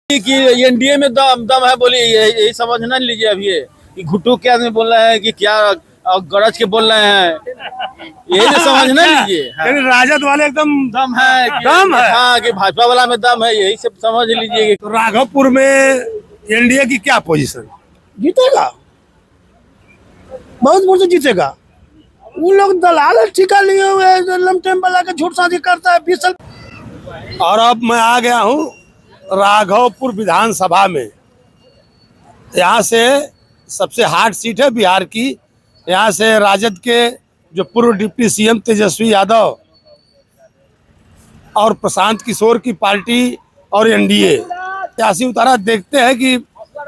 कि एनडीए में दम दम है, बोलिए यही समझ ना लीजिए। अभी ये कि घुट्टू क्या आदमी बोल रहे हैं कि क्या गरज के बोल रहे हैं, यही तो समझ ना लीजिए। हाँ। राजद वाले एकदम दम है, दम है। हाँ, कि भाजपा वाला में दम है, यही सब समझ लीजिए। तो राघवपुर में एनडीए की क्या पोजीशन? जीतेगा, बहुत वोट से जीतेगा। वो लोग दलाल ठिका लिए हुए हैं, लमटेम वाला के झूठ शादी करता है 20 साल। और अब मैं आ गया हूँ राघवपुर विधानसभा में। यहाँ से सबसे हार्ड सीट है बिहार की। यहाँ से राजद के जो पूर्व डिप्टी सीएम तेजस्वी यादव और प्रशांत किशोर की पार्टी और एनडीए सियासी उतारा। देखते हैं कि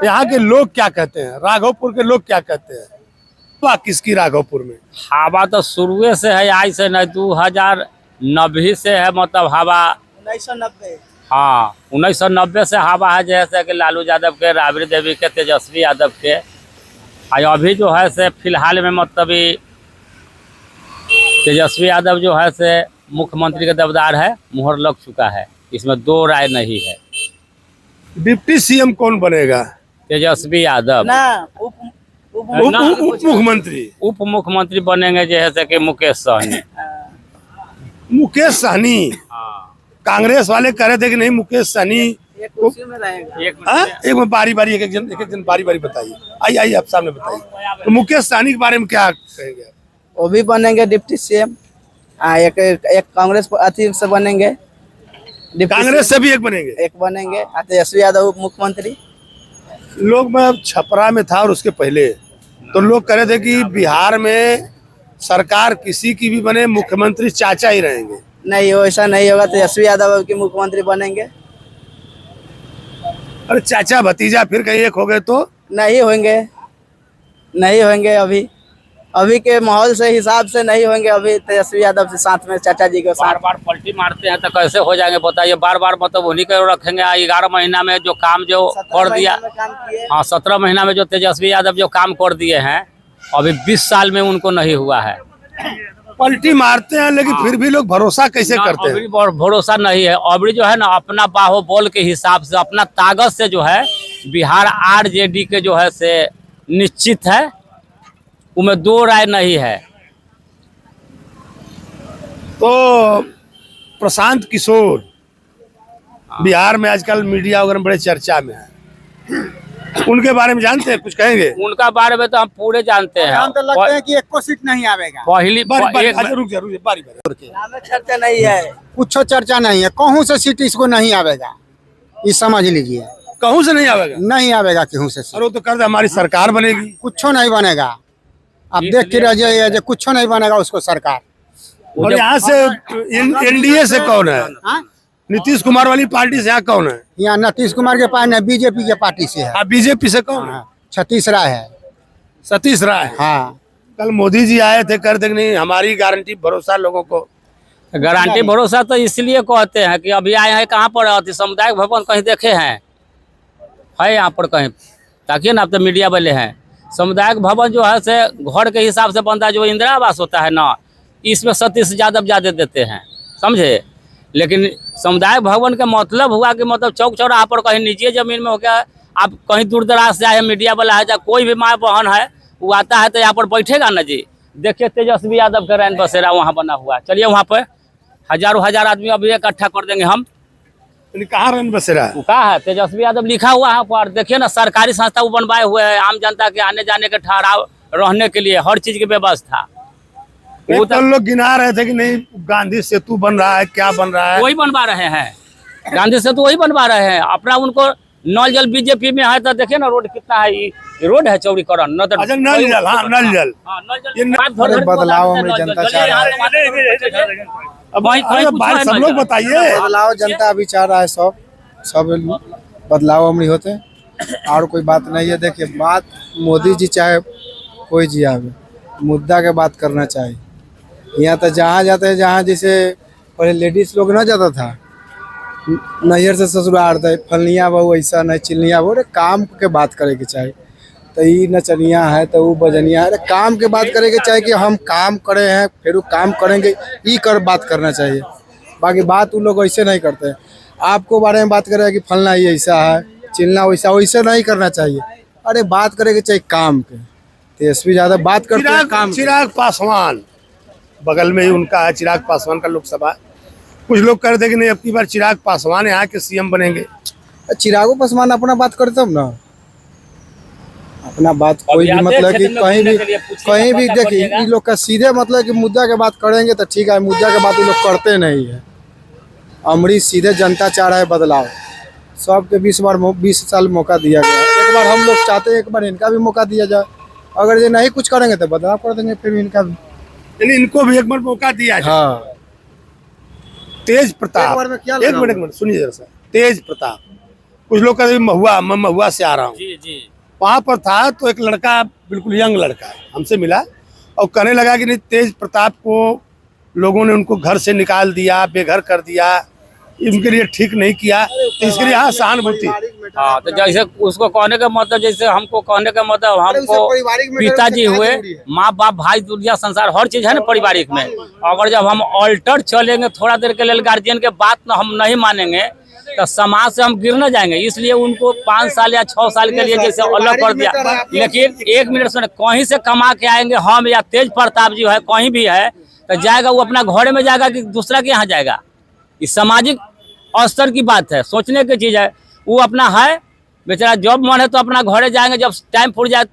यहाँ के लोग क्या कहते हैं, राघवपुर के लोग क्या कहते हैं। वाह, किसकी राघवपुर में हवा तो शुरू से है, आज से नहीं 2090 से है, मतलब हवा 1990। हाँ 1990 से हवा है, जैसे कि लालू यादव के, राबड़ी देवी के, तेजस्वी यादव के। अभी जो है से फिलहाल में मतलब तेजस्वी यादव जो है से मुख्यमंत्री के दबदार है, मुहर लग चुका है, इसमें दो राय नहीं है। डिप्टी सीएम कौन बनेगा? तेजस्वी यादव ना उप मुख्यमंत्री उप मुख्यमंत्री बनेंगे जैसे कि मुकेश सहनी। मुकेश सहनी। कांग्रेस वाले कह रहे थे कि नहीं मुकेश सहनी एक कुर्सी में रहेगा। एक में बारी बारी एक एक जन बारी बारी बताइए। आइए आप सामने बताइए। तो मुकेश सहनी के बारे में क्या कहेंगे? वो भी बनेंगे डिप्टी सीएम। एक कांग्रेस अति से बनेंगे, कांग्रेस से भी एक बनेंगे। एक बनेंगे तेजस्वी यादव उप मुख्यमंत्री। लोग, मैं छपरा में था और उसके पहले तो लोग कह रहे थे कि बिहार में सरकार किसी की भी बने, मुख्यमंत्री चाचा ही रहेंगे। नहीं, वैसा नहीं होगा। तेजस्वी यादव के मुख्यमंत्री बनेंगे। अरे चाचा भतीजा फिर कहीं एक हो गए तो नहीं होंगे, नहीं होंगे। अभी के माहौल से हिसाब से नहीं होंगे। अभी तेजस्वी यादव से साथ में चाचा जी के साथ बार पलटी मारते हैं तो कैसे हो जाएंगे बताइए। बार मतलब उन्हीं को रखेंगे। 11 महीना में जो काम जो कर दिया, हाँ 17 महीना में जो तेजस्वी यादव जो काम कर दिए हैं, अभी 20 साल में उनको नहीं हुआ है। पलटी मारते हैं लेकिन फिर भी लोग भरोसा कैसे करते हैं? भरोसा नहीं है। अभी जो है ना अपना बाहुबल के हिसाब से, अपना ताकत से जो है बिहार आरजेडी के जो है से निश्चित है, उनमें दो राय नहीं है। तो प्रशांत किशोर बिहार में आजकल मीडिया वगैरह में बड़े चर्चा में है, उनके बारे में जानते हैं? कुछ कहेंगे? उनका बारे में तो हम पूरे जानते हैं। हम तो लगता है कि एक को सीट नहीं आवेगा। पहली रुक जा बारी चर्चा नहीं है, कुछ चर्चा नहीं है। कहूँ से सीट इसको नहीं आवेगा, ये समझ लीजिए। कहूँ से नहीं आवेगा? नहीं आवेगा कहूँ से सीट। अरे वो तो कर दे, हमारी सरकार बनेगी। कुछ नहीं बनेगा। आप देख के रह जाइए जो कुछ नहीं बनेगा उसको सरकार। और यहाँ से एनडीए से कौन है? नीतीश कुमार वाली पार्टी से यहाँ कौन है? यहाँ नीतीश कुमार के पास नहीं, बीजेपी के पार्टी से है। बीजेपी से कौन है? सतीश राय है। सतीश राय। हाँ, कल मोदी जी आए थे, कर देंगे नहीं हमारी गारंटी, भरोसा लोगों को। गारंटी भरोसा तो इसलिए कहते हैं कि अभी आए हैं कहाँ पर, सामुदायिक भवन कहीं देखे हैं? है यहाँ पर कहीं? ताकि ना, अब तो मीडिया वाले हैं। सामुदायिक भवन जो है से घर के हिसाब से बनता है, जो इंदिरा आवास होता है ना, इसमें सतीश यादव ज्यादा देते हैं, समझे। लेकिन सामुदायिक भवन का मतलब हुआ कि मतलब चौक चौराहा पर कहीं निजी जमीन में हो गया। आप कहीं दूर दराज से आए, मीडिया वाला है, चाहे कोई भी माँ बहन है, वो आता है तो यहाँ पर बैठेगा ना जी। देखिए तेजस्वी यादव का रैन बसेरा वहाँ बना हुआ है। चलिए वहाँ पर हजारों हजार आदमी अभी इकट्ठा कर देंगे हम। कहाँ रैन बसेरा? कहा है तेजस्वी यादव लिखा हुआ है पर। देखिए ना, सरकारी संस्था वो बनवाए हुए हैं, आम जनता के आने जाने के ठहराव, रहने के लिए हर चीज की व्यवस्था। वो तो लोग गिना रहे थे कि नहीं गांधी सेतु बन रहा है, क्या बन रहा है? वही बनवा रहे हैं, गांधी सेतु वही बनवा रहे हैं। अपना उनको नल जल बीजेपी में है तो देखिए ना रोड कितना है, ये रोड है चौड़ीकरण। नल जल, हाँ नल जल। बदलाव हमें जनता चाह रहा है। अब सब लोग बताइए। बदलाव जनता अभी चाह रहा है। सब बदलाव हमें होते, और कोई बात नहीं है। देखिए बात मोदी जी चाहे कोई जी आवे, मुद्दा के बात करना चाहिए। यहाँ तो जहाँ जाते हैं, जहाँ जैसे पहले लेडीज लोग ना जाता था, नैहर से ससुराल थे, फलनिया बहू ऐसा नहीं, चिलनिया बहू। काम के बात करे के चाहिए। तो ये नचनिया है तो वो बजनिया है, काम के बात करे के चाहिए कि हम काम करे हैं, फिर वो काम करेंगे, ये कर बात करना चाहिए। बाकी बात वो लोग ऐसे नहीं करते हैं। आपको बारे में बात करें कि फलना ये ऐसा है, चिलना वैसा, वैसे नहीं करना चाहिए। अरे बात करेंगे चाहिए काम के, तेजस्वी यादव बात करते हैं काम के। चिराग पासवान बगल में ही उनका है, चिराग पासवान का लोकसभा। कुछ लोग कह रहे थे कि नहीं अब की बार चिराग पासवान यहाँ के सीएम बनेंगे। चिरागो पासवान अपना बात करते तब ना, अपना बात कोई भी मतलब कि कहीं भी देखिए इन लोग का सीधे मतलब कि मुद्दा के बात करेंगे तो ठीक है, मुद्दा के बात ये लोग करते नहीं है। अमरीश सीधे जनता चाह रहा है बदलाव, सबके 20 साल मौका दिया गया, एक बार हम लोग चाहते हैं एक बार इनका भी मौका दिया जाए। अगर ये नहीं कुछ करेंगे तो बदलाव कर देंगे फिर इनका भी, यानी इनको भी एक बार मौका दिया जाए। हाँ। तेज प्रताप, एक बार में क्या एक मिनट सुनिए जरा सा। तेज प्रताप, कुछ लोग कहते महुआ, मैं महुआ से आ रहा हूँ, जी जी वहां पर था तो एक लड़का, बिल्कुल यंग लड़का हमसे मिला और कहने लगा कि नहीं तेज प्रताप को लोगों ने उनको घर से निकाल दिया, बेघर कर दिया, इनके लिए ठीक नहीं किया, तो इसके लिए यहाँ सहानुभूति। हाँ, तो जैसे उसको कहने का मतलब, जैसे हमको कहने का मतलब, हमको पिताजी हुए, माँ बाप, भाई, दुनिया, संसार, हर चीज है ना पारिवारिक में। अगर जब हम ऑल्टर चलेंगे थोड़ा देर के लिए, गार्जियन के बात हम नहीं मानेंगे तो समाज से हम गिर न जाएंगे। इसलिए उनको 5 साल या 6 साल के लिए जैसे अलग कर दिया। लेकिन एक मिनट सुने, कहीं से कमा के आएंगे हम या तेज प्रताप जी है कहीं भी है तो जाएगा वो अपना घर में जाएगा कि दूसरा के यहाँ जाएगा। इस सामाजिक स्तर की बात है, सोचने की चीज है। वो अपना है बेचारा, जब मन है तो अपना घरे जाएंगे, जब टाइम फूट जाए।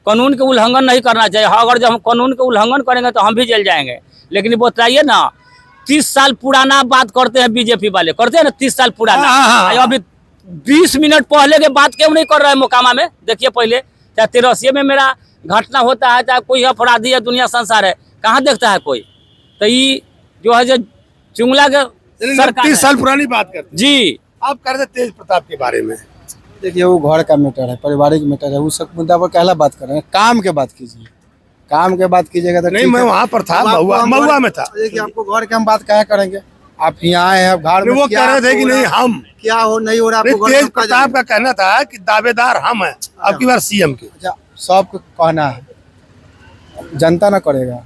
कानून के उल्लंघन नहीं करना चाहिए। हाँ, अगर जब हम कानून के उल्लंघन करेंगे तो हम भी जेल जाएंगे। लेकिन वो बताइए ना, 30 साल पुराना बात करते हैं बीजेपी वाले, करते हैं ना 30 साल पुराना। अभी 20 मिनट पहले के बात क्यों नहीं कर रहे हैं मोकामा में? देखिए पहले, चाहे 83 में मेरा घटना होता है, चाहे कोई अपराधी है, दुनिया संसार है, कहाँ देखता है कोई? तो ये जो है जो चुंगला के 30 साल पुरानी बात करते जी। आप कर रहे तेज प्रताप के बारे में। देखिए वो घर का मैटर है, पारिवारिक मैटर है, उस मुद्दा पर कहला बात कर रहे हैं। काम के बात कीजिए, काम के बात कीजिएगा तो नहीं, मैं वहाँ पर था, महुआ में था। देखिए आपको घर के हम बात क्या करेंगे, आप यहाँ आए हैं, घर में वो कह रहे थे कि नहीं हम क्या हो नहीं हो रहा आपको। तेज प्रताप का कहना था कि दावेदार हम हैं अब की बार सीएम के। अच्छा, सबको कहना है, जनता ना करेगा।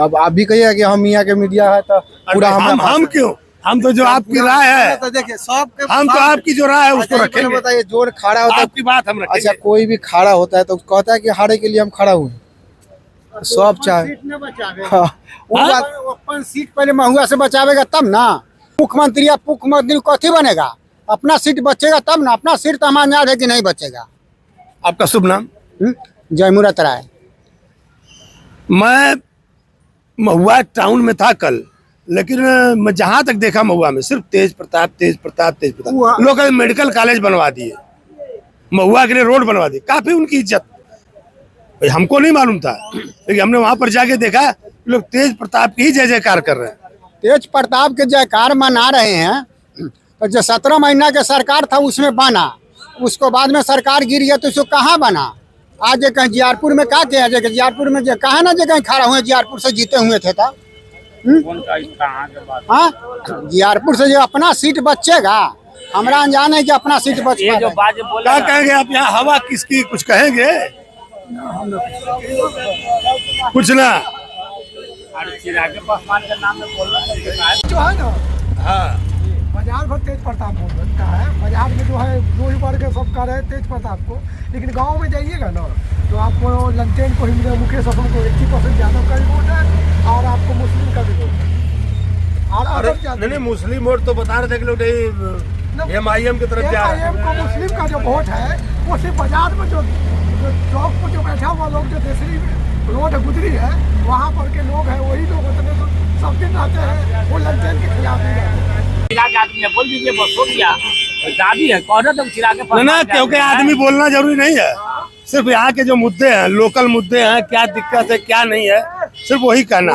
अब आप भी कहिएगा कि हम यहाँ के मीडिया है तो पूरा हम क्यों, हम तो जो आपकी राय है, तो देखिए सब हम तो आपकी जो राय है उसको रखेंगे। बताइए, जोर खड़ा होता है, आपकी बात हम रखेंगे। अच्छा कोई भी खड़ा होता है तो कहता है कि हारे के लिए हम खड़ा हुए, सब चाहे वो बात। अपन सीट पहले महुआ से बचावेगा तब ना मुख्यमंत्री या मुख्यमंत्री कथी बनेगा? अपना सीट बचेगा तब ना। अपना सीट तो हमारा याद है कि नहीं बचेगा। आपका शुभ नाम? जयमुरत राय। मैं महुआ टाउन में था कल, लेकिन मैं जहाँ तक देखा महुआ में सिर्फ तेज प्रताप, तेज प्रताप, तेज प्रताप। लोग मेडिकल कॉलेज बनवा दिए, महुआ के लिए रोड बनवा दी, काफी उनकी इज्जत। भाई हमको नहीं मालूम था, लेकिन हमने वहां पर जाके देखा लोग तेज प्रताप की ही जय जयकार कर रहे हैं। तेज प्रताप के जयकार मना रहे हैं। तो जो 17 महीना के सरकार था उसमें बना, उसको बाद में सरकार गिर गया तो उसको कहाँ बना? आज कहीं जियारपुर में क्या किया जाए? जियारपुर में जो कहा ना जो कहीं खड़ा हुए, जियारपुर से जीते हुए थे था। हाँ, जियारपुर से जो अपना सीट बचेगा, हमारा अनजान है कि अपना सीट बचेगा। क्या कहेंगे आप यहाँ, हवा किसकी, कुछ कहेंगे? कुछ ना जो है ना, हाँ, बाजार भर तेज प्रताप बोलता है। बाजार में जो है दो ही वर्ग सब कर रहे हैं तेज प्रताप को, लेकिन गांव में जाइएगा ना तो आपको लंटेन को ही मिलेगा, मुकेश असम को 80% यादव का भी वोट है और आपको मुस्लिम का भी वोट है। नहीं मुस्लिम वोट तो बता रहे थे कि लोग MIM की तरफ जा रहे हैं। को मुस्लिम का जो वोट है वो सिर्फ बाजार में जो चौक पर जो बैठा हुआ लोग, जो देसरी रोड गुजरी है वहाँ पर के लोग हैं, वही लोग उतने सब दिन रहते हैं, वो लंटेन के खिलाफ ही रहते हैं। चिराग आदमी है, बोल दीजिए बस, हो गया। दादी है, कौन है तो चिराग के ना, क्योंकि आदमी बोलना जरूरी नहीं है, सिर्फ यहाँ के जो मुद्दे हैं, लोकल मुद्दे हैं, क्या दिक्कत है क्या नहीं है, सिर्फ वही कहना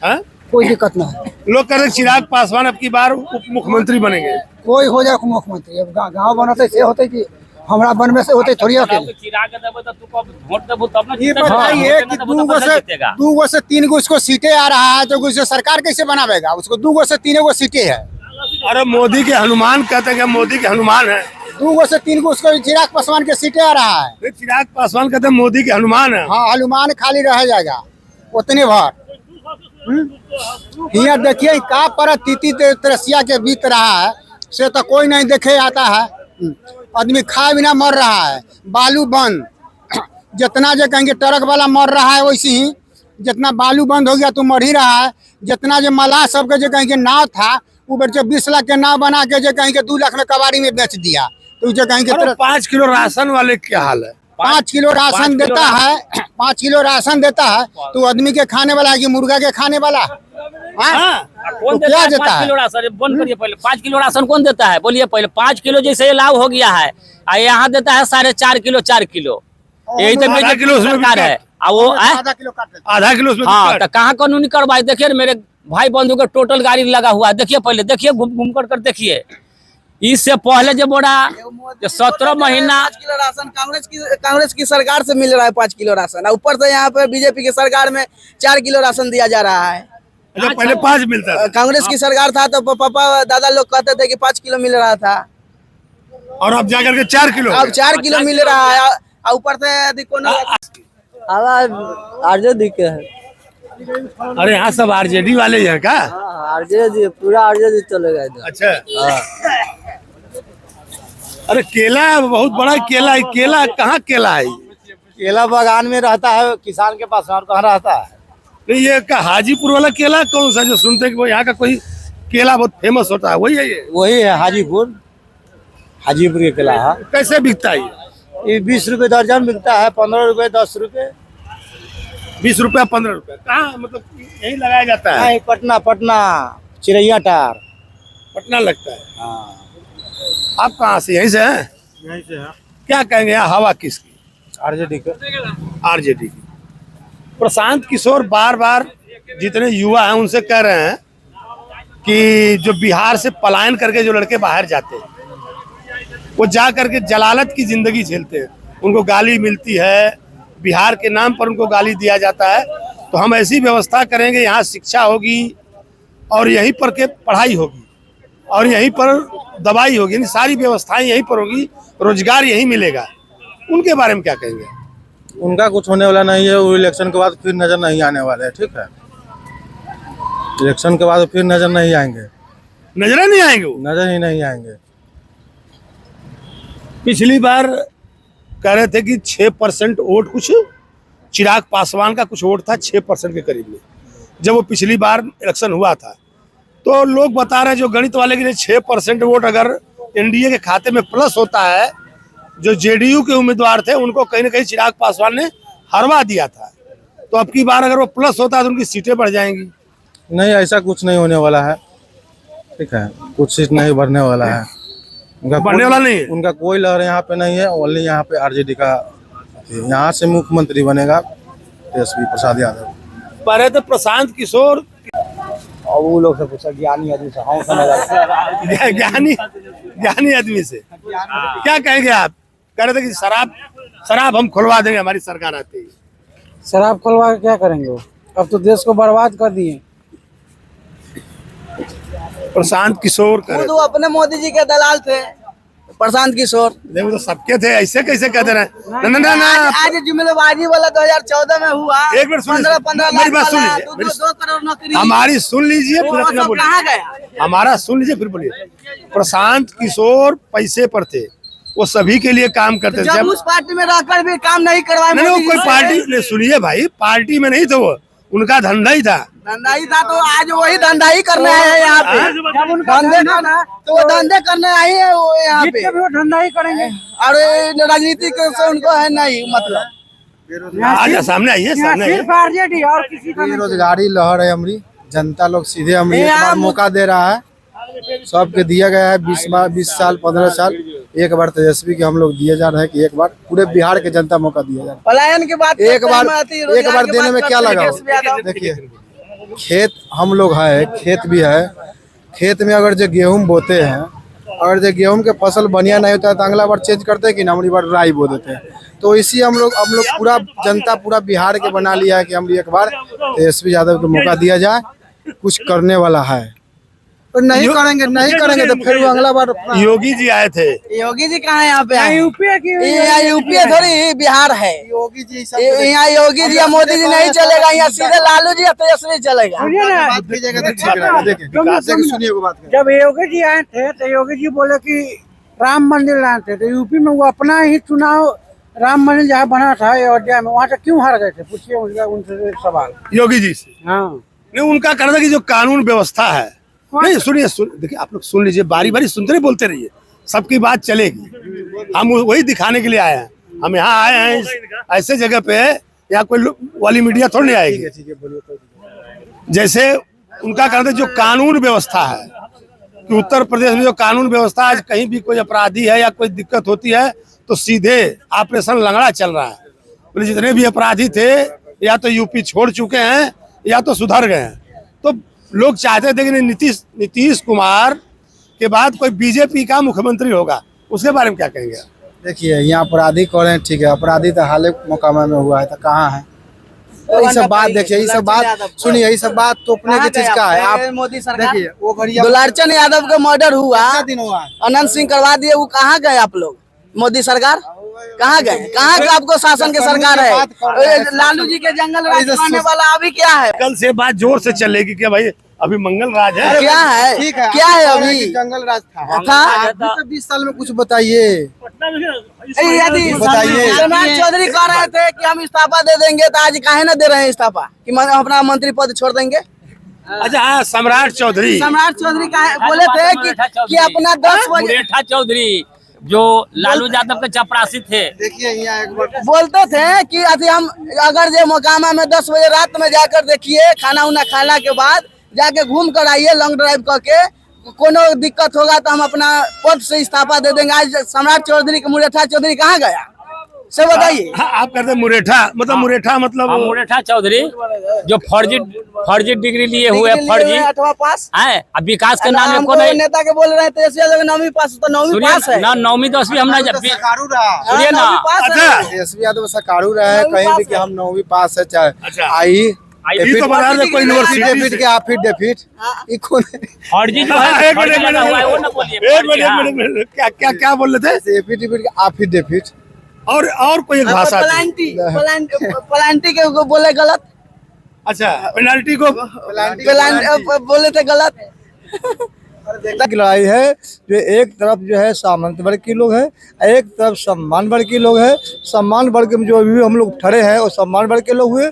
है। कोई दिक्कत ना है। लोग कह रहे चिराग पासवान अब की बार उप मुख्यमंत्री बनेंगे। कोई हो जाए मुख्यमंत्री, अब गाँव बनाते से होते कि हमारा बन में से होते थोड़ी अकेले। चिराग देबो तो तू कब वोट देबो तब ना ये बताइए कि 2 से 3 गो उसको सीटें आ रहा है तो उसको सरकार कैसे बनावेगा? उसको 2 से 3 सीटें है। अरे मोदी के हनुमान कहते हैं, मोदी के हनुमान है। 2 से 3 उसको चिराग पासवान के सीटें आ रहा है। चिराग पासवान कहते हैं मोदी के हनुमान है। हाँ, हनुमान खाली रह जाएगा उतने भर। यहाँ देखिए का पर तिथि तरसिया के बीत रहा है, से तो कोई नहीं देखे आता है। आदमी खाए बिना मर रहा है। बालू बंद, जितना जो कहेंगे ट्रक वाला मर रहा है वैसे ही, जितना बालू बंद हो गया तो मर ही रहा है। जितना जो मलाह सबके जो कहेंगे नाव था, वो बेचे 20 लाख के नाव बना के जो कहेंगे 2 लाख में कबाड़ी में बेच दिया। तो जो कहेंगे 5 किलो राशन वाले क्या हाल है? 5 किलो राशन देता है, 5 किलो राशन देता है तो आदमी के खाने वाला है कि मुर्गा के खाने वाला? कौन तो देता क्या है देता 5 है? Kilo ration? बंद करिए पहले। 5 किलो राशन कौन देता है बोलिए पहले। 5 किलो जैसे लाभ हो गया है, यहाँ देता है 4.5 किलो 4 किलो। यही तो आधा किलो उसमें सरकार है। वो आधा किलो काट देता है। आधा किलो उसमें हाँ, तो कहाँ कानूनी कार्रवाई? देखिए ना, मेरे भाई बंधु का टोटल गाड़ी लगा हुआ है। देखिए पहले, देखिए घूम कर देखिए। इससे पहले जो बोला जो 17 महीना 5 किलो राशन कांग्रेस की सरकार से मिल रहा है। 5 किलो राशन, ऊपर से यहाँ पे बीजेपी की सरकार में 4 किलो राशन दिया जा रहा है। अच्छा, पहले 5 मिलता था कांग्रेस की सरकार था तो पापा दादा लोग कहते थे कि 5 किलो मिल रहा था, और अब जाकर के 4 किलो अब 4 किलो मिल रहा है। और ऊपर से आवाज आरजेडी के है। अरे यहाँ सब आरजेडी वाले ही हैं का? आरजेडी, पूरा आरजेडी चलेगा इधर। अच्छा। अरे केला बहुत बड़ा केला है। केला कहाँ केला है? केला बागान में रहता है किसान के पास, और कहाँ रहता है? नहीं, ये का हाजीपुर वाला केला कौन सा जो सुनते हैं कि वो यहाँ का कोई केला बहुत फेमस होता है, वही है ये? वही है हाजीपुर के केला है। कैसे बिकता है ये 20 रुपए दर्जन बिकता है, 15 रुपए 10 रुपए। 20 रुपया 15 रुपया? कहाँ मतलब यही लगाया जाता है? नहीं, पटना चिड़ैया टार पटना लगता है। आप कहाँ से? यहीं से हैं? यहीं से है। क्या कहेंगे यहाँ हवा किसकी? आरजेडी का। आरजेडी की। प्रशांत किशोर बार बार जितने युवा हैं उनसे कह रहे हैं कि जो बिहार से पलायन करके जो लड़के बाहर जाते हैं वो जा करके जलालत की जिंदगी झेलते हैं। उनको गाली मिलती है, बिहार के नाम पर उनको गाली दिया जाता है। तो हम ऐसी व्यवस्था करेंगे, यहाँ शिक्षा होगी और यहीं पर के पढ़ाई होगी और यहीं पर दवाई होगी, यानी सारी व्यवस्थाएं यहीं पर होगी, रोजगार यहीं मिलेगा। उनके बारे में क्या कहेंगे? उनका कुछ होने वाला नहीं है। वो इलेक्शन के बाद फिर नजर नहीं आने वाले हैं। ठीक है, इलेक्शन के बाद फिर नजर नहीं आएंगे, नजर नहीं आएंगे वो? नजर ही नहीं आएंगे। पिछली बार कह रहे थे कि 6% वोट, कुछ चिराग पासवान का कुछ वोट था 6% के करीब में, जब वो पिछली बार इलेक्शन हुआ था। तो लोग बता रहे हैं जो गणित वाले कि 6% वोट अगर एनडीए के खाते में प्लस होता है, जो जेडीयू के उम्मीदवार थे उनको कहीं ना कहीं चिराग पासवान ने हरवा दिया था। तो अब की बार अगर वो प्लस होता है तो उनकी सीटें बढ़ जाएंगी। नहीं, ऐसा कुछ नहीं होने वाला है। ठीक है, कुछ सीट नहीं बढ़ने वाला है। उनका बढ़ने वाला नहीं है? उनका कोई लहर यहाँ पे नहीं है। ओनली यहाँ पे आरजेडी का, यहाँ से मुख्यमंत्री बनेगा तेजस्वी प्रसाद यादव। पहले तो प्रशांत किशोर और वो लोग से पूछा, ज्ञानी आदमी से, हाँ समझ ज्ञानी आदमी से क्या कहेंगे आप? कह रहे थे कि शराब हम खुलवा देंगे, हमारी सरकार आती है। शराब खुलवा के क्या करेंगे वो? अब तो देश को बर्बाद कर दिए। प्रशांत किशोर कह रहे वो अपने मोदी जी के दलाल थे प्रशांत किशोर। देखो तो सबके थे, ऐसे कैसे कहते रहे? ना आज जुम्मेवारी वाला 2014 में हुआ। एक मिनट सुनिए, 15 मेरी लाख बात सुन वाला, लीजिए, 2 करोड़ नौकरी। हमारी सुन लीजिए फिर वो अपना सब बोलिए। कहाँ गया? हमारा सुन लीजिए फिर बोलिए। प्रशांत किशोर पैसे पर थे, वो सभी के लिए काम करते थे। जब उस पार्टी में रहकर भी काम नहीं करवाए। नहीं, वो कोई पार्टी, सुनिए भाई, पार्टी में नहीं थे वो, उनका धंधा ही था। धंधा ही था तो आज वही धंधा ही करने आए हैं यहाँ पे। धंधे करना तो वो धंधे करने आए हैं वो यहाँ पे, वो धंधा ही करेंगे। और राजनीति से उनको है नहीं मतलब। आजा सामने आइए, सामने आइए। सिर्फ आरजेडी और किसी का नहीं। बेरोजगारी लहर है हमारी, जनता लोग सीधे हमें एक बार मौका दे रहा है। सबके दिया गया है 20 साल 15 साल। एक बार तेजस्वी के हम लोग दिए जा रहे हैं कि एक बार पूरे बिहार के जनता मौका दिया जा रहा पलायन के बाद है। एक बार देने में क्या लगा? देखिए, खेत हम लोग है, खेत भी है। खेत में अगर जो गेहूं बोते हैं, अगर जो गेहूं के फसल बढ़िया नहीं होता है तो अगला बार चेंज करते हैं कि ना, अगली बार राई बो देते हैं। तो इसी हम लोग पूरा जनता पूरा बिहार के बना लिया है कि हम एक बार तेजस्वी यादव को मौका दिया जाए, कुछ करने वाला है। तो नहीं करेंगे तो फिर वो अगला बार अपना योगी जी आए थे। योगी जी कहाँ यहाँ पे आए? यूपी यूपी थोड़ी बिहार है। योगी जी यहाँ योगी जी या मोदी जी नहीं चलेगा, यहाँ सीधे लालू जी या तेजस्वी चलेगा। बात कीजिएगा तो ठीक रहेगा। देखिए सुनिए वो बात जब योगी जी आए थे तो योगी जी बोले कि राम मंदिर लाए थे, तो यूपी में वो अपना ही चुनाव राम मंदिर जहाँ बना था अयोध्या में, वहाँ से क्यों हार गए थे? पूछिए उनसे सवाल। योगी जी से हाँ, नहीं, उनका कहना था कि जो कानून व्यवस्था है, नहीं सुनिए देखिए आप लोग सुन लीजिए, बारी बारी सुनते नहीं, बोलते रहिए, सबकी बात चलेगी। हम वही दिखाने के लिए आए हैं। हम यहाँ आए हैं ऐसे जगह पे, यहाँ कोई वाली मीडिया थोड़ी नहीं आएगी। जैसे उनका कहना था जो कानून व्यवस्था है कि उत्तर प्रदेश में जो कानून व्यवस्था, आज कहीं भी कोई अपराधी है या कोई दिक्कत होती है तो सीधे ऑपरेशन लंगड़ा चल रहा है। बोले जितने भी अपराधी थे या तो यूपी छोड़ चुके हैं या तो सुधर गए हैं। तो लोग चाहते थे कि नीतीश कुमार के बाद कोई बीजेपी का मुख्यमंत्री होगा, उसके बारे में क्या कहेंगे? देखिए यहाँ अपराधी कौन है? ठीक है, अपराधी तो हाल मोकामा में हुआ है, तो कहाँ है? ये सब बात देखिए, ये सब बात सुनिए, ये सब बात तोपने की चीज का है। आप मोदी सरकार देखिए वो घड़िया दुलारचंद यादव का मर्डर हुआ, कितना दिन हुआ है? अनंत सिंह करवा दिए, वो कहाँ गए आप लोग? मोदी सरकार कहाँ गए? कहाँ का आपको शासन के सरकार है? लालू जी के जंगल राज करने वाला अभी क्या है? कल से बात जोर से चलेगी कि भाई अभी मंगल राज है। क्या है? ठीक है, क्या है अभी? जंगल राज था। था? 20 साल में कुछ बताइए। यदि बताइए। सम्राट चौधरी कह रहे थे कि हम इस्तीफा दे देंगे, तो आज काहे ना दे रहे हैं इस्तीफा कि अपना मंत्री पद छोड़ देंगे? अच्छा हाँ, सम्राट चौधरी बोले थे कि अपना 10 बजे मुरेठा चौधरी जो लालू यादव के चपरासी थे, देखिए यहाँ एक बार बोलते थे कि अभी हम अगर जे मोकामा में 10 बजे रात में जाकर देखिए, खाना उना खाना के बाद जाके घूम कर आइए लॉन्ग ड्राइव करके, कोनो दिक्कत होगा तो हम अपना पद से इस्तीफा दे देंगे। आज सम्राट चौधरी के मुरेठा चौधरी कहाँ गया से बताइए? आप कहते हैं मुरेठा मतलब मुरेठा मतलब मुरेठा चौधरी जो फर्जी डिग्री लिए हुए, फर्जी अथवा पास है। अब विकास के नाम में को नेता के बोल रहे थे 9वीं पास, तो 9वीं पास है ना, 9वीं 10वीं हम ना सकारू रहा। सुनिए ना। अच्छा एसवी यादव सकारू रहे कहीं भी कि हम 9वीं पास है, चाहे आई ये तो बता रहे कोई यूनिवर्सिटी के एफिडेविट ये कौन है? फर्जी जो है, एक फर्जी वाला हुआ है, वो ना बोलिए। मिनट क्या क्या क्या बोल रहे थे? एफिडेविट के एफिडेविट और कोई एक भाषा थी। पलांटी के बोले गलत, अच्छा पेनाल्टी को बोले थे गलत। की लड़ाई है जो एक तरफ जो है सामंत वर्ग के लोग हैं, एक तरफ सम्मान वर्ग के लोग हैं। सम्मान वर्ग में जो भी हम लोग खड़े हैं वो सम्मान वर्ग के लोग हुए,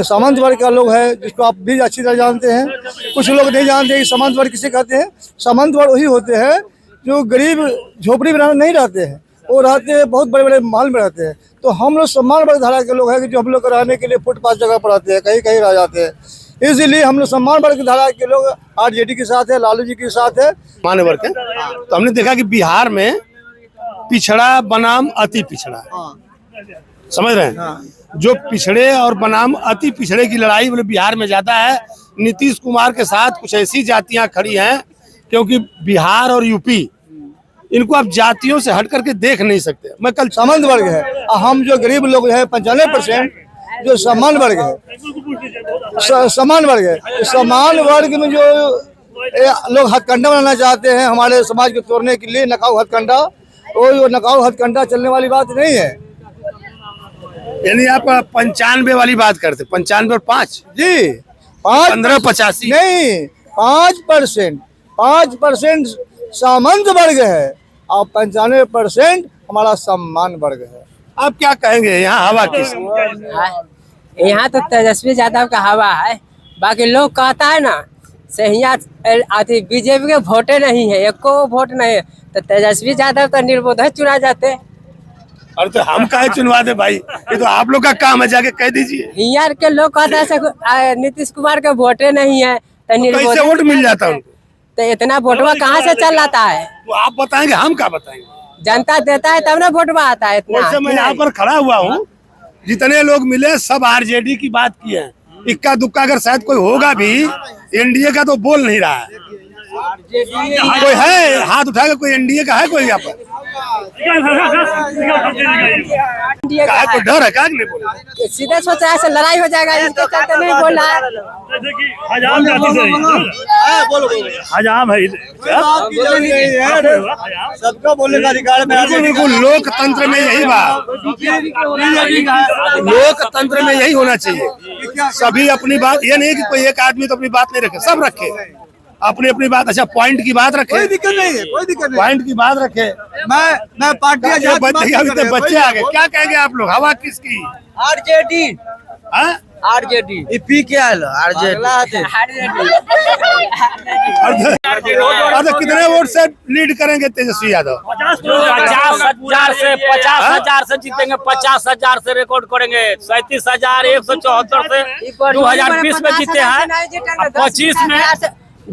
सामंत वर्ग का लोग है जिसको आप भी अच्छी तरह जानते हैं। कुछ लोग नहीं जानते कि सामंत वर्ग किसे कहते हैं। सामंत वर्ग वही होते हैं जो गरीब झोपड़ी में नहीं रहते हैं, वो रहते हैं बहुत बड़े बड़े महल में रहते हैं। तो हम लोग सम्मान वर्ग धारा के लोग हैं कि जो हम लोग रहने के लिए फुटपाथ जगह पर रहते हैं, कहीं कहीं रह जाते हैं। इसीलिए हम लोग सम्मान वर्ग की धारा के लोग आरजेडी के साथ है, लालू जी के साथ है, मान्य वर्ग है। तो हमने देखा कि बिहार में पिछड़ा बनाम अति पिछड़ा, समझ रहे हैं? जो पिछड़े और बनाम अति पिछड़े की लड़ाई बोले बिहार में ज्यादा है। नीतीश कुमार के साथ कुछ ऐसी जातियां खड़ी हैं क्योंकि बिहार और यूपी इनको आप जातियों से हट करके देख नहीं सकते। मैं कल सामंत वर्ग है, हम जो गरीब लोग हैं 95% जो सम्मान वर्ग है, समान वर्ग है। समान वर्ग में जो लोग हथकंडा बनाना चाहते हैं हमारे समाज को तोड़ने के लिए, नकाऊ हथकंडा, वो नकाऊ हथकंडा चलने वाली बात नहीं है। यानी आप 95 वाली बात करते, 95 और 5 जी 5 1585 नहीं 5% सामंत वर्ग है और 95% हमारा सम्मान वर्ग है। आप क्या कहेंगे यहाँ हवा किस? यहाँ तो तेजस्वी यादव का हवा है। बाकी लोग कहता है ना से यहाँ आती बीजेपी के वोटे नहीं है, एक को वोट नहीं है, तो तेजस्वी यादव तो निर्विरोध चुना जाते। और तो हम काहे चुनवा दे भाई, ये तो आप लोग का काम है, जाके कह दीजिए। यहाँ के लोग कहते हैं नीतीश कुमार के वोटे नहीं है तो निर्विरोध कैसे वोट मिल जाता उनको? तो इतना वोटवा कहाँ से चल आता है? तो आप बताएंगे, हम क्या बताएंगे? जनता देता है तब ना वोटवा आता है इतना। वैसे मैं यहाँ पर खड़ा हुआ हूँ, जितने लोग मिले सब आरजेडी की बात किए हैं। इक्का दुक्का अगर शायद कोई होगा भी एनडीए का तो बोल नहीं रहा है। कोई है हाथ उठाएगा? कोई एनडीए का है कोई यहाँ पर? एनडीए का को है। डर है क्या कि नहीं बोले? सीधे सोच रहा है लड़ाई हो जाएगा, इसके चलते नहीं बोल रहा है। हजाम जाति से हजाम है सबका बोलने का अधिकार बिल्कुल बिल्कुल, लोकतंत्र में यही बात, लोकतंत्र में यही होना चाहिए। सभी अपनी बात, ये नहीं कि कोई एक आदमी तो अपनी बात नहीं रखे, सब रखे अपनी अपनी बात। अच्छा, पॉइंट की बात रखे, कोई दिक्कत नहीं है, कोई दिक्कत नहीं। पॉइंट की बात रखे। मैं पार्टी बच्चे आ गए, क्या कहेंगे आप लोग? हवा किसकी? आरजेडी हाँ? आरजेडी पी के आयल आरजेडी। तो कितने वोट से लीड करेंगे तेजस्वी यादव? 50,000 से जीतेंगे, 50,000 से रिकॉर्ड करेंगे। 37,174 से 2020 में जीते हैं, 25 में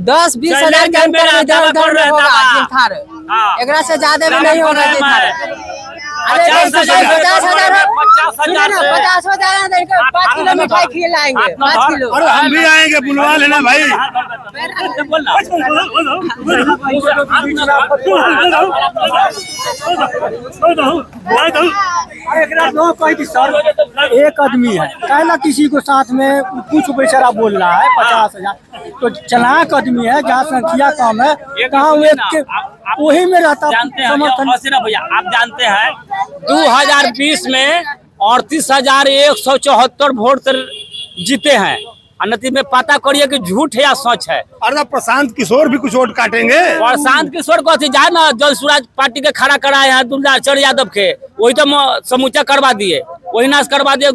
10-20 हजार के अंतर में इधर उधर होगा। एकरा से ज्यादा में नहीं होगा। 50,000 5 किलो मिठाई खिलाएंगे, 5 किलो। अरे हम भी आएंगे, बुलवा लेना भाई। एक आदमी है, कहला किसी को साथ में कुछ बेचारा बोल रहा है 50,000, तो चालाक आदमी है, जहाँ संख्या कम है, कहाँ वही में रहता समर्थन। भैया आप जानते हैं 2020 में 38,174 वोट से जीते हैं। अनति में पता करिए कि झूठ है या सच है। अरे प्रशांत किशोर भी कुछ वोट काटेंगे। प्रशांत किशोर को जाए ना, जल सूरज पार्टी के खड़ा कराए हैं दुर्गाचरण यादव के, वही तो समूचा करवा दिए, वही नाश करवा दिए।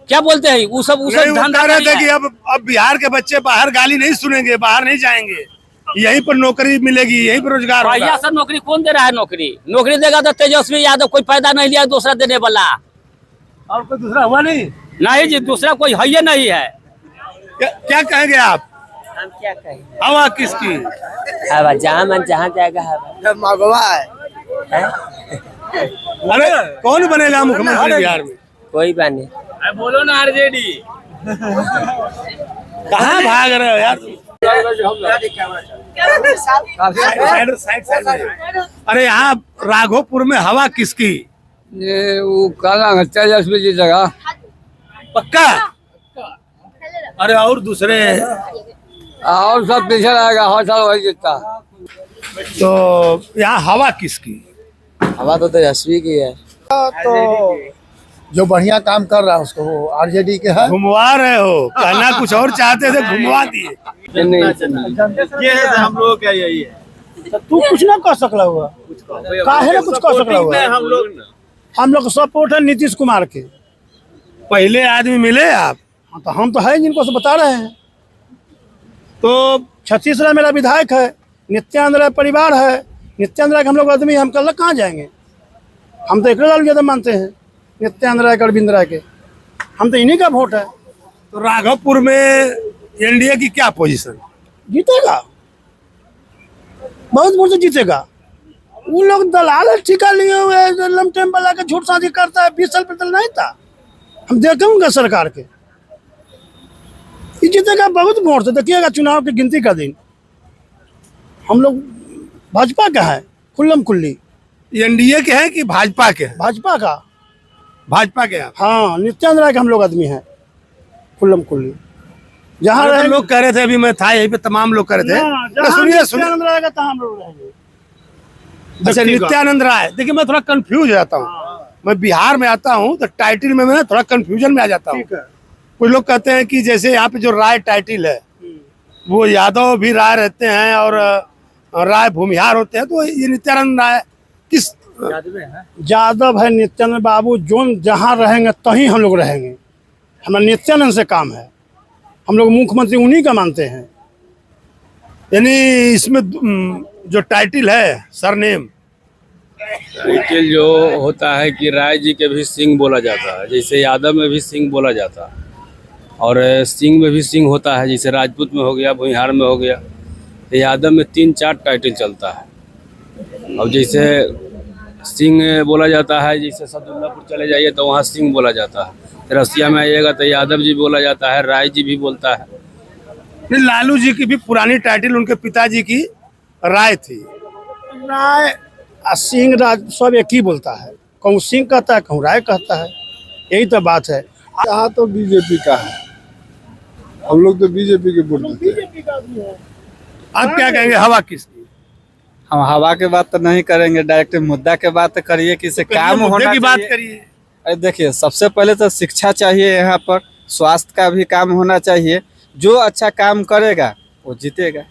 क्या बोलते हैं वो सब धंधा रहे थे कि अब बिहार के बच्चे बाहर गाली नहीं सुनेंगे, बाहर नहीं जाएंगे, यहीं पर नौकरी मिलेगी, यहीं पर रोजगार होगा। भैया सर नौकरी कौन दे रहा है? नौकरी देगा तो तेजस्वी यादव, कोई फायदा नहीं लिया दूसरा देने वाला। और कोई दूसरा हुआ नहीं जी, दूसरा कोई है ही नहीं है। क्या कहेंगे आप? हम क्या कहें? हवा किसकी? हवा जहाँ मन जहाँ जाएगा हवा। मगवा है। अरे कौन बनेगा मुख्यमंत्री बिहार में? कोई बने। बोलो ना आरजेडी। कहाँ भाग रहे हो यार? अरे यहाँ राघोपुर में हवा किसकी? ये वो काला तेजस्वी जी जगह पक्का? अरे और दूसरे और सब पीछे रहेगा, हर साल वही जीतता। तो यहाँ हवा किसकी? हवा तो तेजस्वी की है। तो जो बढ़िया काम कर रहा है उसको वो आरजेडी के है। घुमवा रहे हो, कहना कुछ और चाहते थे, घुमवा दिए। ये है हम लोग क्या यही है। तू कुछ ना कर सकला हुआ, काहे ना कुछ कर सकला हुआ। हम लोग सपोर्ट है नीतीश कुमार के। पहले आदमी मिले आप? तो हम तो है जिनको से बता रहे हैं। तो छत्तीसगढ़ मेरा विधायक है, नित्यानंद राय परिवार है, नित्यानंद राय के हम लोग आदमी, हम कल कहाँ जाएंगे? हम तो एक ज्यादा मानते हैं नित्यानंद राय, अरविंद राय के, हम तो इन्हीं का वोट है। तो राघवपुर में एनडीए की क्या पोजीशन? जीतेगा, बहुत वोट से जीतेगा। वो लोग दलाल ठिका लिए हुए, लमटेम वाला के झूठ साझी करता है। 20 साल पहले नहीं था, हम देखेंगे सरकार के, ये जीतेगा बहुत वोट से। देखिएगा चुनाव की गिनती का दिन, हम लोग भाजपा का है खुल्लम खुल्ली। एनडीए के हैं कि भाजपा के? भाजपा का। भाजपा के आप? हाँ, नित्यानंद राय के हम लोग आदमी हैं खुल्लम खुल्ली। जहाँ लोग कह रहे थे, अभी मैं था यहीं पे, तमाम लोग कह रहे थे। सुनिए नित्यानंद राय का हम लोग रहेंगे। अच्छा, नित्यानंद राय, देखिए मैं थोड़ा कंफ्यूज हो जाता हूँ। मैं बिहार में आता हूँ तो टाइटल में मैं थोड़ा कंफ्यूजन में आ जाता हूँ। कुछ लोग कहते हैं कि जैसे यहाँ पे जो राय टाइटल है वो यादव भी राय रहते हैं और राय भूमिहार होते हैं, तो ये नित्यानंद राय किस यादव है? नित्यानंद बाबू जो जहाँ रहेंगे तहीं हम लोग रहेंगे। हमारा नित्यानंद से काम है, हम लोग मुख्यमंत्री उन्हीं का मानते हैं। यानी इसमें जो टाइटल है, सरनेम टाइटल जो होता है कि राय जी के भी सिंह बोला जाता है, जैसे यादव में भी सिंह बोला जाता है, और सिंह में भी सिंह होता है, जैसे राजपूत में हो गया, भूमिहार में हो गया। तो यादव में 3-4 टाइटल चलता है। और जैसे सिंह बोला जाता है, जैसे सदुल्लापुर चले जाइए तो वहाँ सिंह बोला जाता है। रसिया में आइएगा तो यादव जी बोला जाता है, राय जी भी बोलता है। नहीं, लालू जी की भी पुरानी टाइटल उनके पिताजी की राय थी। राय सिंह राज सब एक ही बोलता है। कहूँ सिंह कहता है, कहूँ राय कहता है, यही तो बात है। यहाँ तो बीजेपी का है, हम लोग तो बीजेपी के वोट देते हैं। आप क्या कहेंगे, हवा किसकी? हम हवा की बात तो नहीं करेंगे, डायरेक्ट मुद्दा के बात करिए कि से काम होना की बात करिए। अरे देखिए, सबसे पहले तो शिक्षा चाहिए, यहाँ पर स्वास्थ्य का भी काम होना चाहिए। जो अच्छा काम करेगा वो जीतेगा।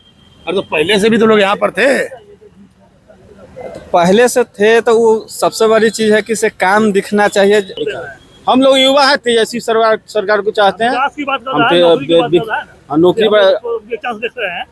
और तो पहले से भी तो लोग यहाँ पर थे, तो पहले से थे तो वो सबसे बड़ी चीज है कि से काम दिखना चाहिए। हम लोग युवा है, तेजस्वी सरकार को चाहते हैं। विकास की बात कर हम रहा है, नौकरी की बात कर रहा है। नौकरी पर ये चांस देख रहे हैं